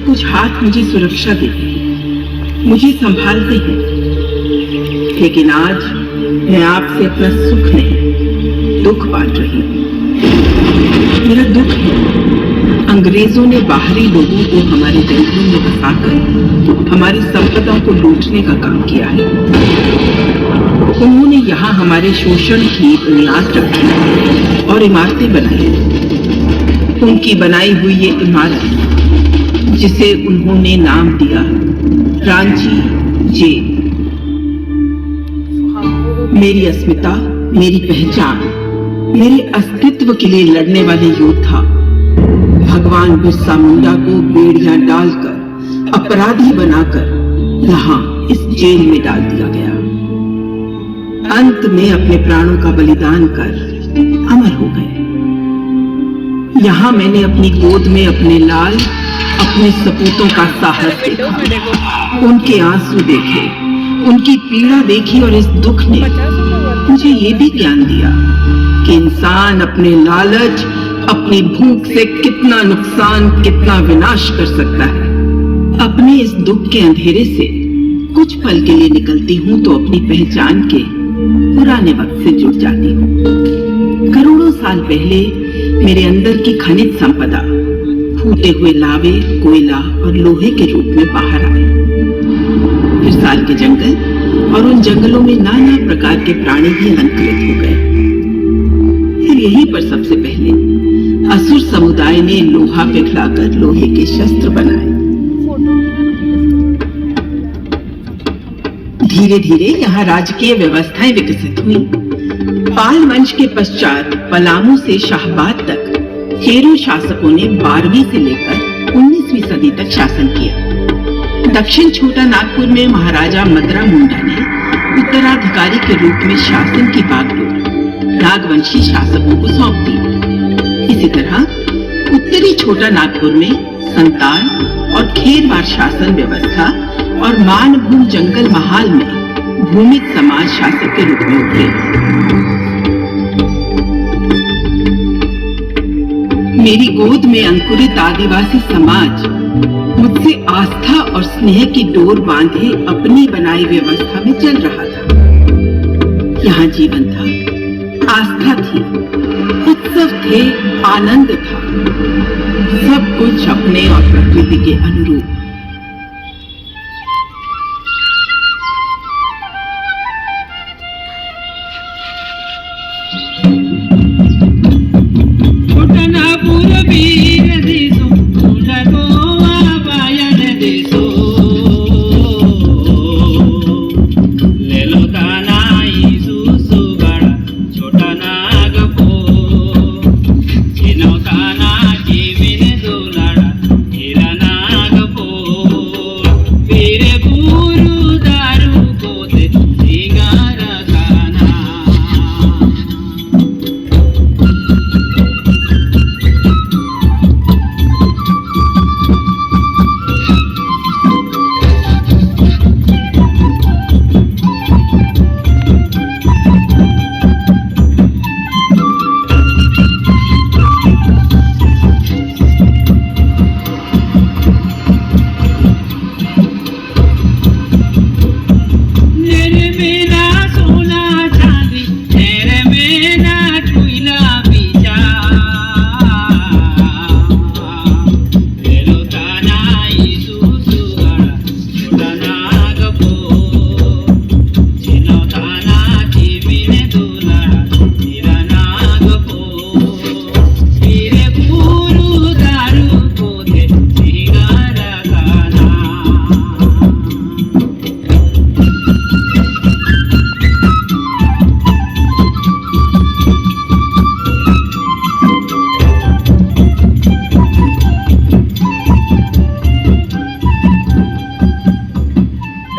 कुछ हाथ मुझे सुरक्षा देते हैं, मुझे संभालते हैं, लेकिन आज मैं आपसे अपना सुख नहीं, दुख बांट रही हूँ। मेरा दुख है अंग्रेजों ने बाहरी लोगों को हमारे जंगलों में बसाकर हमारी संपदा को लूटने का काम किया है। उन्होंने यहाँ हमारे शोषण की बुनियाद रखी और इमारतें बनाई। उनकी बनाई हुई ये इमारत, जिसे उन्होंने नाम दिया रांची जेल, मेरी अस्मिता, मेरी पहचान, मेरे अस्तित्व के लिए लड़ने वाले योद्धा भगवान बिरसा मुंडा को बेड़ियां डालकर अपराधी बनाकर यहाँ इस जेल में डाल दिया गया। अंत में अपने प्राणों का बलिदान कर अमर हो गए। यहाँ मैंने अपनी गोद में अपने लाल, अपने सपूतों का साहस देखा, उनके आंसू देखे, उनकी पीड़ा देखी और इस दुख ने मुझे ये भी ज्ञान दिया कि इंसान अपने लालच, अपनी भूख से कितना नुकसान, कितना विनाश कर सकता है। अपने इस दुख के अंधेरे से कुछ पल के लिए निकलती हूँ तो अपनी पहचान के पुराने वक्त से जुड़ जाती हूँ। करोड़ों साल पहले मेरे अंदर की खनिज संपदा फूटे हुए लावे, कोयला और लोहे के रूप में बाहर आए। फिर साल के जंगल और उन जंगलों में नाना प्रकार के प्राणी भी अनुकूलित हो गए। फिर यहीं पर सबसे पहले असुर समुदाय ने लोहा पिघलाकर लोहे के शस्त्र बनाए। धीरे धीरे यहाँ राजकीय व्यवस्थाएं विकसित हुई। पाल वंश के पश्चात पलामू से शाहबाद तक चेरो शासकों ने 12वीं से लेकर 19वीं सदी तक शासन किया। दक्षिण छोटा नागपुर में महाराजा मदरा मुंडा ने उत्तराधिकारी के रूप में शासन की बागडोर नागवंशी शासकों को सौंप दी। इसी तरह उत्तरी छोटा नागपुर में संताल और खेरवार शासन व्यवस्था और मानभूम जंगल महाल में भूमिक समाज शासक के रूप में उभरे। मेरी गोद में अंकुरित आदिवासी समाज मुझसे आस्था और स्नेह की डोर बांधे अपनी बनाई व्यवस्था में चल रहा था। यहाँ जीवन था, आस्था थी, उत्सव थे, आनंद था, सब कुछ अपने और प्रकृति के अनुरूप।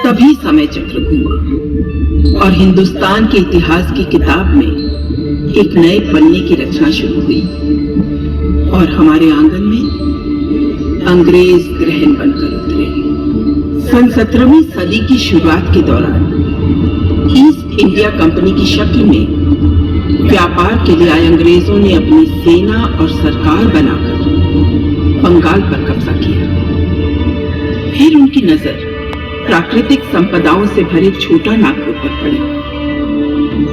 तभी समय चक्र घूमा और हिंदुस्तान के इतिहास की किताब में एक नए पन्ने की रचना शुरू हुई और हमारे आंगन में अंग्रेज ग्रहण बनकर उतरे। सन 17वीं सदी की शुरुआत के दौरान ईस्ट इंडिया कंपनी की शक्ल में व्यापार के लिए आए अंग्रेजों ने अपनी सेना और सरकार बनाकर बंगाल पर कब्जा किया। उनकी नजर प्राकृतिक संपदाओं से भरे छोटा नागपुर पर पड़ी।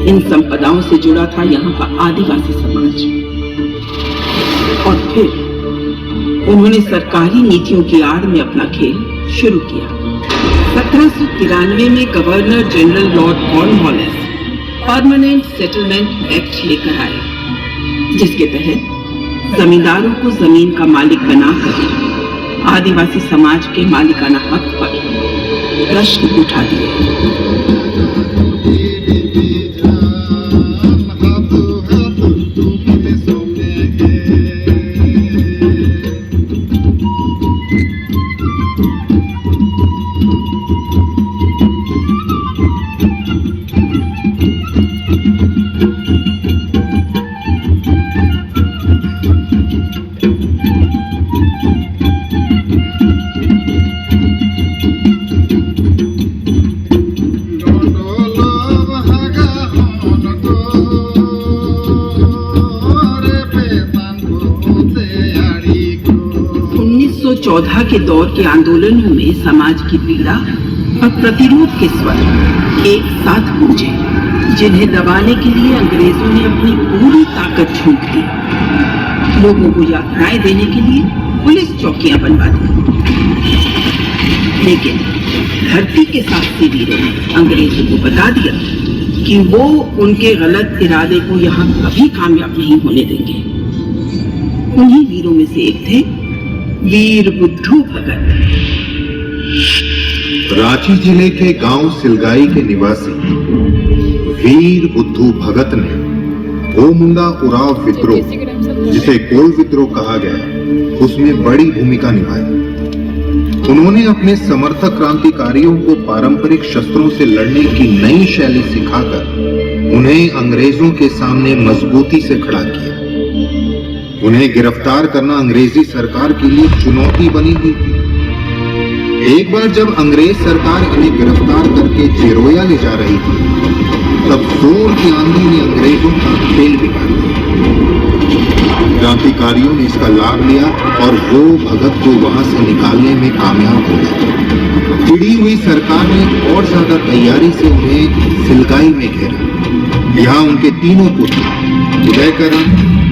इन संपदाओं से जुड़ा था यहाँ का आदिवासी समाज। और फिर उन्होंने सरकारी नीतियों की आड़ में अपना खेल शुरू किया। 1793 में governor general Lord Cornwallis permanent settlement act लेकर आए, जिसके तहत जमींदारों को जमीन का मालिक बनाकर आदिवासी समाज के मालिकाना हक पर प्रश्न उठा दिए। 1914 के दौर के आंदोलनों में समाज की पीड़ा और प्रतिरोध के स्वर एक साथ गूंजे, जिन्हें दबाने के लिए अंग्रेजों ने अपनी पूरी ताकत झोंक दी। लोगों को यातनाएं देने के लिए पुलिस चौकियां बनवा दी। लेकिन धरती के साहसी वीरों ने अंग्रेजों को बता दिया कि वो उनके गलत इरादे को यहाँ कभी कामयाब नहीं होने देंगे। उन्हीं वीरों में से एक थे वीर बुद्धू भगत। रांची जिले के गांव सिलगाई के निवासी वीर बुद्धू भगत ने भोमुंडा उराव विद्रोह, जिसे कोल विद्रोह कहा गया, उसमें बड़ी भूमिका निभाई। उन्होंने अपने समर्थक क्रांतिकारियों को पारंपरिक शस्त्रों से लड़ने की नई शैली सिखाकर उन्हें अंग्रेजों के सामने मजबूती से खड़ा किया। उन्हें गिरफ्तार करना अंग्रेजी सरकार के लिए चुनौती बनी हुई थी। एक बार जब अंग्रेज सरकार इन्हें गिरफ्तार करके चिरोया ले जा रही थी, तब जोर की आंधी ने अंग्रेजों का खेल बिगाड़ दिया। क्रांतिकारियों ने इसका लाभ लिया और वो भगत को वहां से निकालने में कामयाब हो गए। चिड़ी हुई सरकार ने और ज्यादा तैयारी से उन्हें सिलगाई में घेरा। यहाँ उनके तीनों पुत्र उदयकरण,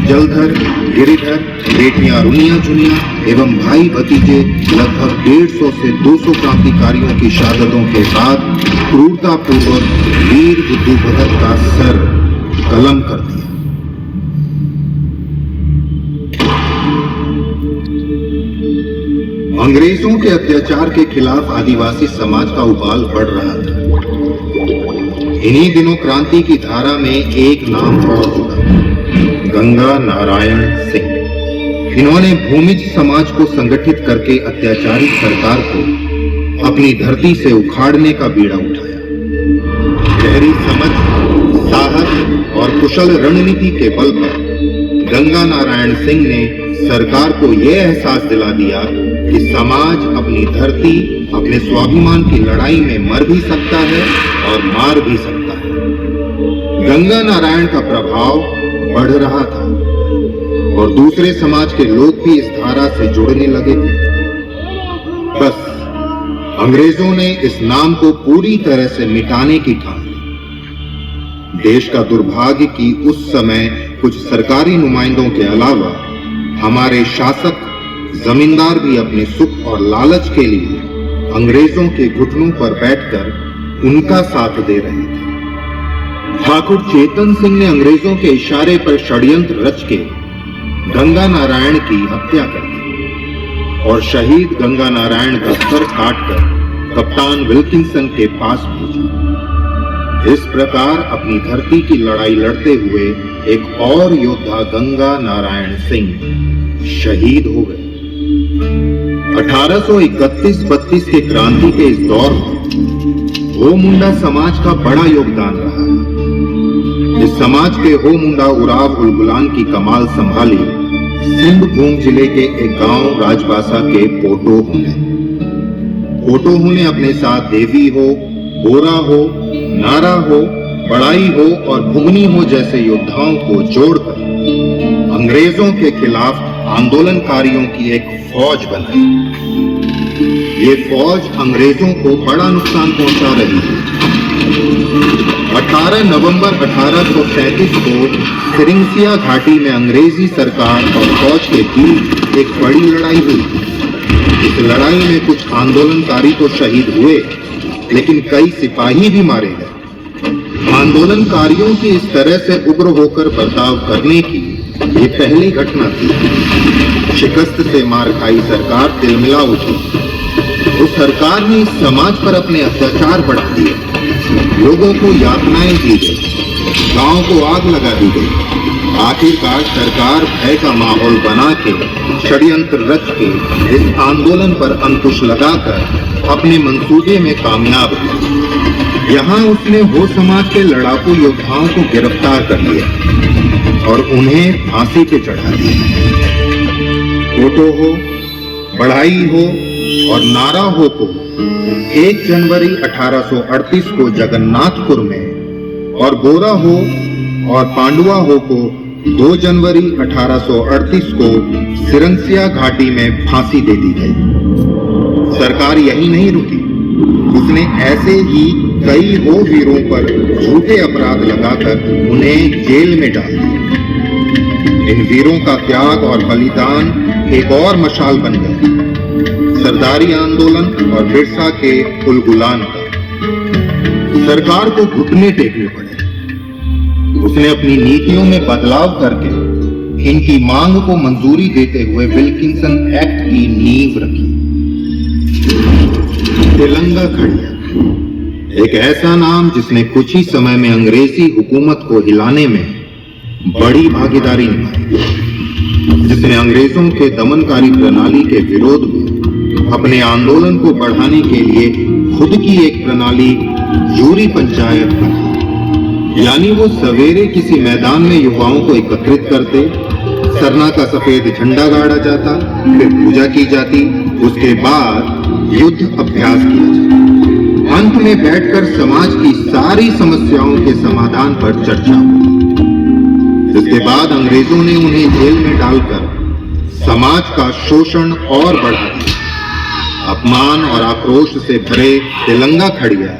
जलधर, गिरिधर, बेटियां रुनिया चुनिया एवं भाई भतीजे लगभग 150 से 200 क्रांतिकारियों की शहादतों के बाद क्रूरता पूर्वक वीर बुद्धू भगत का सर कलम कर दिया। अंग्रेजों के अत्याचार के खिलाफ आदिवासी समाज का उबाल बढ़ रहा था। इन्हीं दिनों क्रांति की धारा में एक नाम और जुड़ा, गंगा नारायण सिंह। इन्होंने भूमिज समाज को संगठित करके अत्याचारी सरकार को अपनी धरती से उखाड़ने का बीड़ा उठाया। गहरी समझ, साहस और कुशल रणनीति के बल पर गंगा नारायण सिंह ने सरकार को यह एहसास दिला दिया कि समाज अपनी धरती, अपने स्वाभिमान की लड़ाई में मर भी सकता है और मार भी सकता है। गंगा नारायण का प्रभाव बढ़ रहा था और दूसरे समाज के लोग भी इस धारा से जुड़ने लगे थे। बस अंग्रेजों ने इस नाम को पूरी तरह से मिटाने की ठान ली। देश का दुर्भाग्य कि उस समय कुछ सरकारी नुमाइंदों के अलावा हमारे शासक जमींदार भी अपने सुख और लालच के लिए अंग्रेजों के घुटनों पर बैठकर उनका साथ दे रहे थे। ठाकुर चेतन सिंह ने अंग्रेजों के इशारे पर षड्यंत्र रच के गंगा नारायण की हत्या कर दी और शहीद गंगा नारायण का सर काटकर कप्तान विल्किंसन के पास भेजा। इस प्रकार अपनी धरती की लड़ाई लड़ते हुए एक और योद्धा गंगा नारायण सिंह शहीद हो गए। 1831-32 के क्रांति के इस दौर में भोमुंडा समाज का बड़ा योगदान रहा है। इस समाज के हो मुंडा उराव उलगुलान की कमाल संभाली सिंहभूम जिले के एक गांव राजबासा के पोटोह ने। पोटोह ने अपने साथ देवी हो, बोरा हो, नारा हो, बड़ाई हो और भुगनी हो जैसे योद्धाओं को जोड़कर अंग्रेजों के खिलाफ आंदोलनकारियों की एक फौज बनाई। ये फौज अंग्रेजों को बड़ा नुकसान पहुंचा रही थी। 18 नवंबर 1837 को सिरिंसिया घाटी में अंग्रेजी सरकार और फौज के बीच एक बड़ी लड़ाई हुई। इस लड़ाई में कुछ आंदोलनकारी तो शहीद हुए, लेकिन कई सिपाही भी मारे गए। आंदोलनकारियों की इस तरह से उग्र होकर बर्ताव करने की ये पहली घटना थी। शिकस्त से मार खाई सरकार तिलमिला उठी। उस सरकार ने इस समाज पर अपने अत्याचार बढ़ा दिए। लोगों को यातनाएं दी गई, गांव को आग लगा दी गई। आखिरकार सरकार भय का माहौल बना के षड्यंत्र रच के इस आंदोलन पर अंकुश लगाकर अपने मंसूबे में कामयाब हुआ। यहाँ उसने हो समाज के लड़ाकू योद्धाओं को गिरफ्तार कर लिया और उन्हें फांसी पे चढ़ा दिया। फोटो हो, बढ़ाई हो और नारा हो को 1 जनवरी 1838 को जगन्नाथपुर में और गोरा हो और पांडुआ हो को 2 जनवरी 1838 को सिरंसिया घाटी में फांसी दे दी गई। सरकार यही नहीं रुकी, उसने ऐसे ही कई हो वीरों पर झूठे अपराध लगाकर उन्हें जेल में डाल दिया। इन वीरों का त्याग और बलिदान एक और मशाल बन गया, सरदारी आंदोलन और बिरसा के उलगुलान का। सरकार को घुटने टेकने पड़े। उसने अपनी नीतियों में बदलाव करके इनकी मांग को मंजूरी देते हुए विल्किंसन एक्ट की नींव रखी। तेलंगा खड़िया, एक ऐसा नाम जिसने कुछ ही समय में अंग्रेजी हुकूमत को हिलाने में बड़ी भागीदारी निभाई, जिसने अंग्रेजों के दमनकारी प्रणाली के विरोध में अपने आंदोलन को बढ़ाने के लिए खुद की एक प्रणाली यूरी पंचायत बनाई। यानी वो सवेरे किसी मैदान में युवाओं को एकत्रित करते, सरना का सफेद झंडा गाड़ा जाता, फिर पूजा की जाती, उसके बाद युद्ध अभ्यास किया जाता। अंत में बैठकर समाज की सारी समस्याओं के समाधान पर चर्चा हुई। इसके बाद अंग्रेजों ने उन्हें जेल में डालकर समाज का शोषण और बढ़ा दिया। अपमान और आक्रोश से भरे तेलंगा खड़िया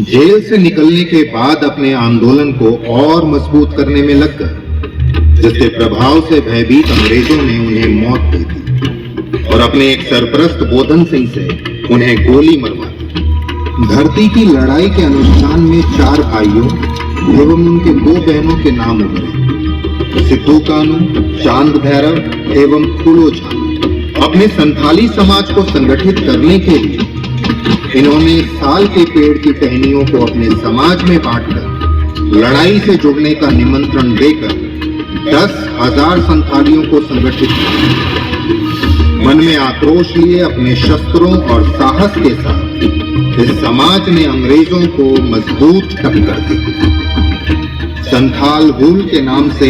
जेल से निकलने के बाद अपने आंदोलन को और मजबूत करने में लग गए, जिसके प्रभाव से भयभीत अंग्रेजों ने उन्हें मौत दे दी और अपने एक सरपरस्त बोधन सिंह से उन्हें गोली मरवा दी। धरती की लड़ाई के अनुष्ठान में 4 भाइयों एवं उनके 2 बहनों के नाम उभरे, सिद्धू कानू, चांद भैरव एवं फूलो झाल। अपने संथाली समाज को संगठित करने के लिए इन्होंने साल के पेड़ की टहनियों को अपने समाज में बांटकर लड़ाई से जुड़ने का निमंत्रण देकर 10,000 संथालियों को संगठित किया। मन में आक्रोश लिए अपने शस्त्रों और साहस के साथ इस समाज ने अंग्रेजों को मजबूत टक्कर दी। संथाल हुल के नाम से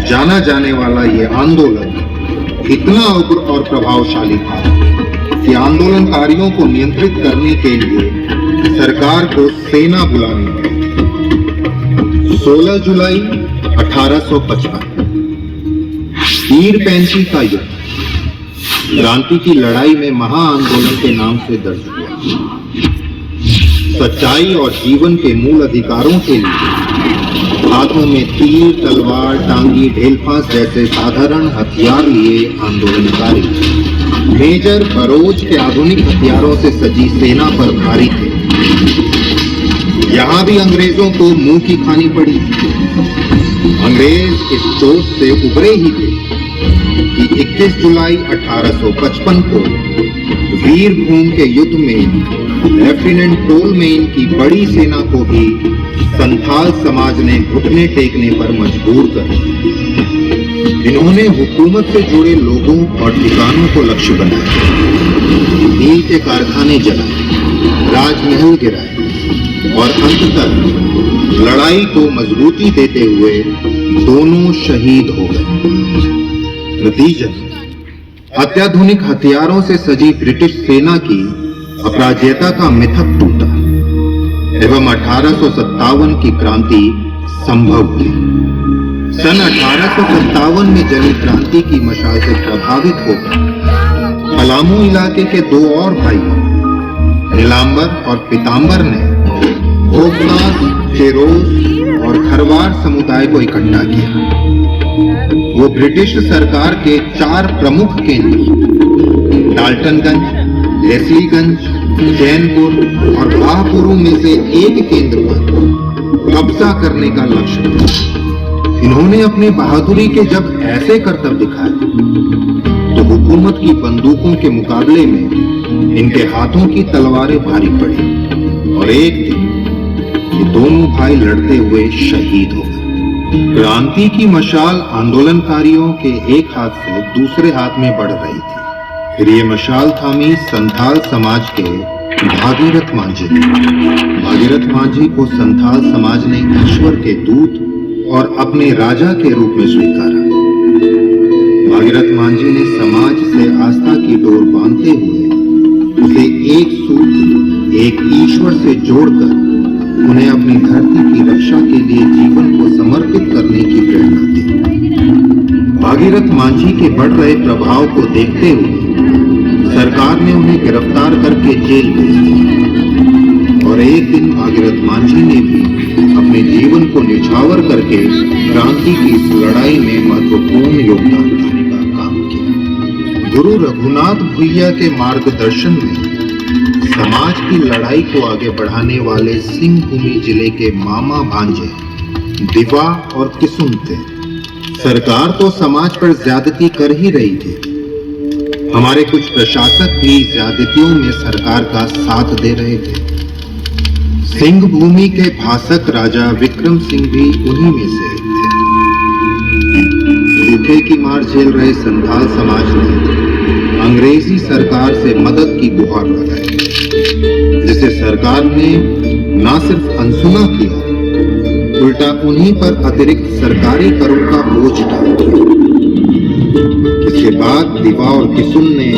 जाना जाने वाला ये आंदोलन इतना उग्र और प्रभावशाली था कि आंदोलनकारियों को नियंत्रित करने के लिए सरकार को सेना बुलानी पड़ी। 16 जुलाई 1855 पीरपैंती का युद्ध क्रांति की लड़ाई में महाआंदोलन के नाम से दर्ज हुआ। सच्चाई और जीवन के मूल अधिकारों के लिए हाथों में तीर, तलवार, टांगी, ढेलफांस जैसे साधारण हथियार लिए आंदोलनकारी मेजर बरोज के आधुनिक हथियारों से सजी सेना पर भारी थे। यहाँ भी अंग्रेजों को मुंह की खानी पड़ी। अंग्रेज इस जोश से उभरे ही थे कि 21 जुलाई 1855 को वीरभूम के युद्ध में लेफ्टिनेंट टोलमेन की बड़ी सेना को भी संथाल समाज ने घुटने टेकने पर मजबूर कर दिया। इन्होंने हुकूमत से जुड़े लोगों और ठिकानों को लक्ष्य बनाया, नील के कारखाने जलाए, राजमहल गिराए और अंततः लड़ाई को मजबूती देते हुए दोनों शहीद हो गए। नतीजतन अत्याधुनिक हथियारों से सजी ब्रिटिश सेना की अपराजेयता का मिथक टूटा एवं 1857 की क्रांति संभव हुई। सन 1857 में जली क्रांति की मशाल से प्रभावित होकर पलामू इलाके के 2 और भाई नीलांबर और पीतांबर ने भोगनाथ, चेरोस और खरवार समुदाय को इकट्ठा किया। वो ब्रिटिश सरकार के 4 प्रमुख केंद्र डाल्टनगंज, लेस्लीगंज, चैनपुर और बाहपुरों में से एक केंद्र पर कब्जा करने का लक्ष्य था। इन्होंने अपनी बहादुरी के जब ऐसे करतब दिखाए तो हुकूमत की बंदूकों के मुकाबले में इनके हाथों की तलवारें भारी पड़ी और एक दिन ये दोनों भाई लड़ते हुए शहीद हो गए। क्रांति की मशाल आंदोलनकारियों के एक हाथ से दूसरे हाथ में बढ़ रही थी। फिर ये मशाल थामी संथाल समाज के भागीरथ मांझी ने। भागीरथ मांझी को संथाल समाज ने ईश्वर के दूत और अपने राजा के रूप में स्वीकारा। भागीरथ मांझी ने समाज से आस्था की डोर बांधते हुए उसे एक सूत्र, एक ईश्वर से जोड़कर उन्हें अपनी धरती की रक्षा के लिए जीवन को समर्पित करने की प्रेरणा दी। भागीरथ मांझी के बढ़ रहे प्रभाव को देखते हुए सरकार ने उन्हें गिरफ्तार करके जेल भेज दिया और एक दिन भागीरथ मांझी ने भी अपने जीवन को निछावर करके क्रांति की इस लड़ाई में महत्वपूर्ण योगदान देने का काम किया। गुरु रघुनाथ भुइया के मार्गदर्शन में समाज की लड़ाई को आगे बढ़ाने वाले सिंहभूमि जिले के मामा भांजे दिवा और किसुन थे। सरकार तो समाज पर ज्यादती कर ही रही थी। हमारे कुछ प्रशासक भी ज्यादतियों में सरकार का साथ दे रहे थे। सिंहभूमि के भासक राजा विक्रम सिंह भी उन्हीं में से एक थे। सूखे की मार झेल रहे संथाल समाज ने अंग्रेजी सरकार से मदद की गुहार लगाई, जिसे सरकार ने न सिर्फ अनसुना किया, उल्टा उन्हीं पर अतिरिक्त सरकारी करों का बोझ डाल दिया। इसके बाद दिवा और किसुन ने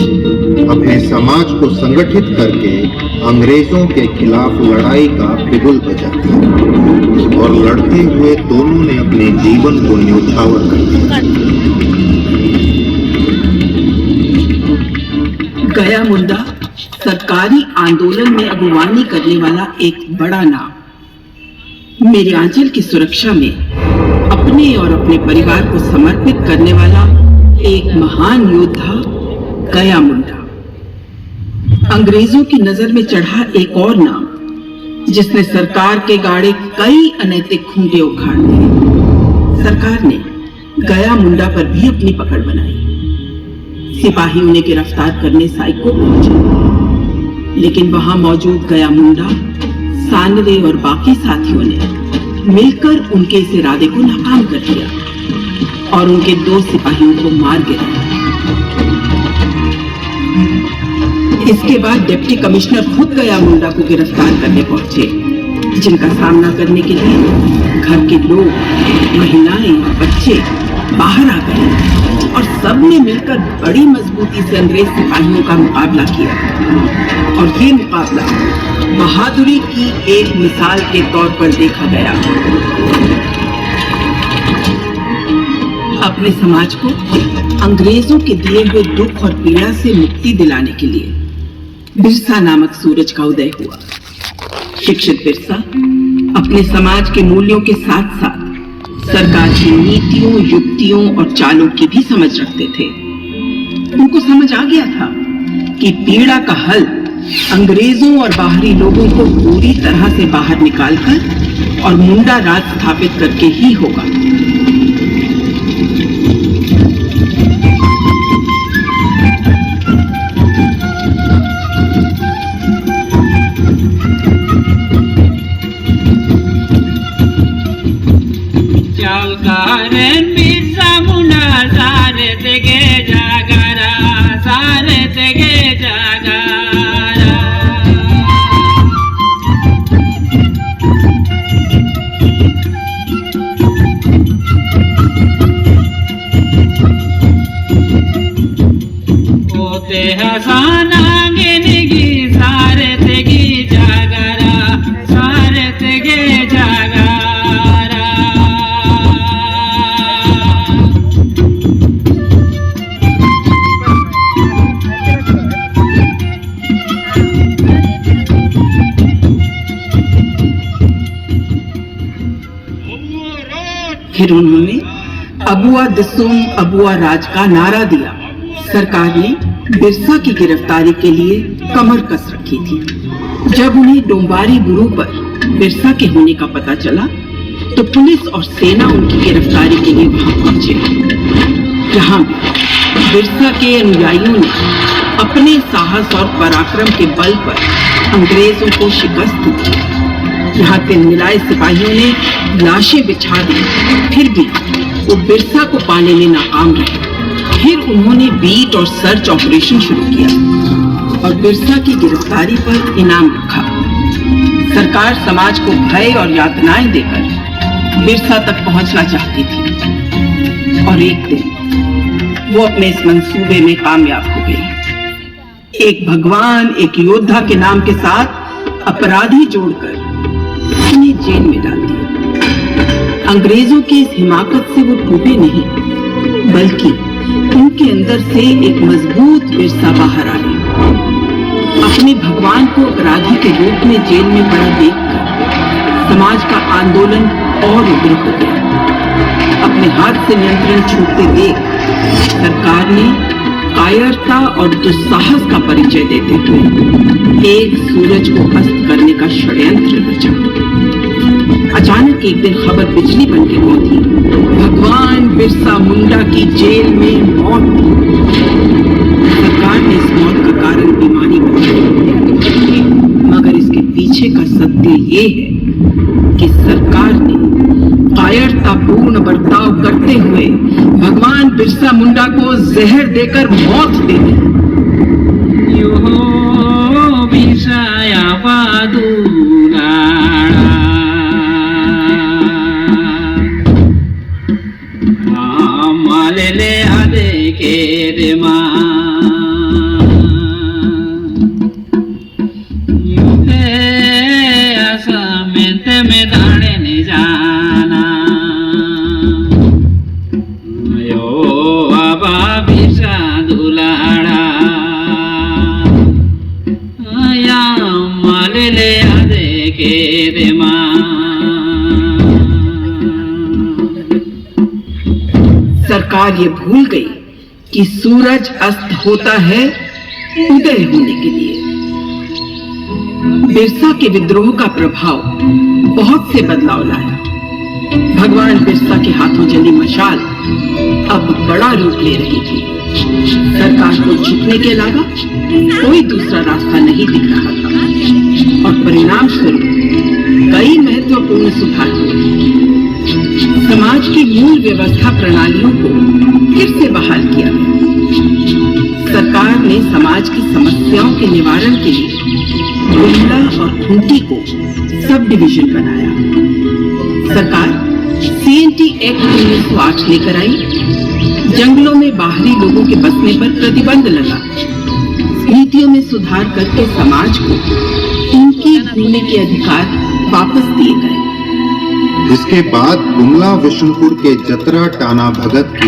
अपने समाज को संगठित करके अंग्रेजों के खिलाफ लड़ाई का बिगुल बजा दिया और लड़ते हुए दोनों ने अपने जीवन को न्यौछावर कर दिया। गया मुंडा सरकारी आंदोलन में अगुवानी करने वाला एक बड़ा नाम। मेरे आंचल की सुरक्षा में अपने और अपने परिवार को समर्पित करने वाला एक महान योद्धा गया मुंडा। अंग्रेजों की नजर में चढ़ा एक और नाम, जिसने सरकार के गाड़े कई अनैतिक खूंटे उखाड़ दिए। सरकार ने गया मुंडा पर भी अपनी पकड़ बनाई। सिपाही उन्हें गिरफ्तार करने साइको पहुंचे, लेकिन वहां मौजूद गया मुंडा, सानरे और बाकी साथियों ने मिलकर उनके इस इरादे को नाकाम कर दिया और उनके 2 सिपाहियों को मार गिराया। इसके बाद डिप्टी कमिश्नर खुद गया मुंडा को गिरफ्तार करने पहुंचे, जिनका सामना करने के लिए घर के लोग, महिलाएं और बच्चे बाहर आ गए और सबने मिलकर बड़ी मजबूती से अंग्रेज सिपाहियों का मुकाबला किया। और ये मुकाबला बहादुरी की एक मिसाल के तौर पर देखा गया। अपने समाज को अंग्रेजों के दिए हुए दुख और पीड़ा से मुक्ति दिलाने के लिए बिरसा नामक सूरज का उदय हुआ। शिक्षित बिरसा अपने समाज के मूल्यों के साथ साथ सरकार की नीतियों, युक्तियों और चालों की भी समझ रखते थे। उनको समझ आ गया था कि पीड़ा का हल अंग्रेजों और बाहरी लोगों को पूरी तरह से बाहर निकालकर और मुंडा राज स्थापित करके ही होगा। फिर उन्होंने अबुआ दिसुम अबुआ राज का नारा दिया। सरकार ने बिरसा की गिरफ्तारी के लिए कमर कस रखी थी। जब उन्हें डोंबारी गुरु पर बिरसा के होने का पता चला तो पुलिस और सेना उनकी गिरफ्तारी के लिए वहां पहुंचे। यहाँ बिरसा के अनुयायियों ने अपने साहस और पराक्रम के बल पर अंग्रेजों को शिकस्त दी। यहाँ तिलमिलाए सिपाहियों ने लाशें बिछा दी, फिर भी वो बिरसा को पाने में नाकाम रहे। फिर उन्होंने बीट और सर्च ऑपरेशन शुरू किया और बिरसा की गिरफ्तारी पर इनाम रखा। सरकार समाज को भय और यातनाएं देकर बिरसा तक पहुंचना चाहती थी और एक दिन वो अपने इस मंसूबे में कामयाब हो गई। एक भगवान, एक योद्धा के नाम के साथ अपराधी जोड़कर उन्हें जेल में डाल दिया। अंग्रेजों की इस हिमाकत से वो टूटे नहीं, बल्कि उनके अंदर से एक मजबूत बिरसा बाहर आए। अपने भगवान को अपराधी के रूप में जेल में पड़ा देखकर समाज का आंदोलन और उग्र हो गया। अपने हाथ से नियंत्रण छूटते देख सरकार ने कायरता और दुस्साहस का परिचय देते हुए एक सूरज को अस्त करने का षड्यंत्र रचा। अचानक एक दिन खबर बिजली बन के पहुंची, भगवान बिरसा मुंडा की जेल में मौत। सरकार ने इस मौत का कारण बीमारी बताई, मगर इसके पीछे का सत्य ये है कि सरकार ने कायरतापूर्ण बर्ताव करते हुए भगवान बिरसा मुंडा को जहर देकर मौत दे दी। यो बिरसाया बहादुरा मालेले आदे के रे में दाने ने जाना यो बाबा बिरसा दुलाड़ा या मालेले आदे के रे सरकार ये भूल गई कि सूरज अस्त होता है उदय होने के लिए। बिरसा के विद्रोह का प्रभाव बहुत से बदलाव लाया। भगवान बिरसा के हाथों जली मशाल अब बड़ा रूप ले रही थी। सरकार को झुकने के अलावा कोई दूसरा रास्ता नहीं दिख रहा था और परिणाम स्वरूप कई महत्वपूर्ण सुधार हुए। समाज की मूल व्यवस्था प्रणालियों को फिर से बहाल किया गया। सरकार ने समाज की समस्याओं के निवारण के लिए गुमला और खूंटी को सब डिवीजन बनाया। सरकार CNT एक्ट 1908 लेकर आई। जंगलों में बाहरी लोगों के बसने पर प्रतिबंध लगा। नीतियों में सुधार करके समाज को उनकी भूमि के अधिकार वापस दिए गए। इसके बाद गुमला विष्णुपुर के जतरा टाना भगत की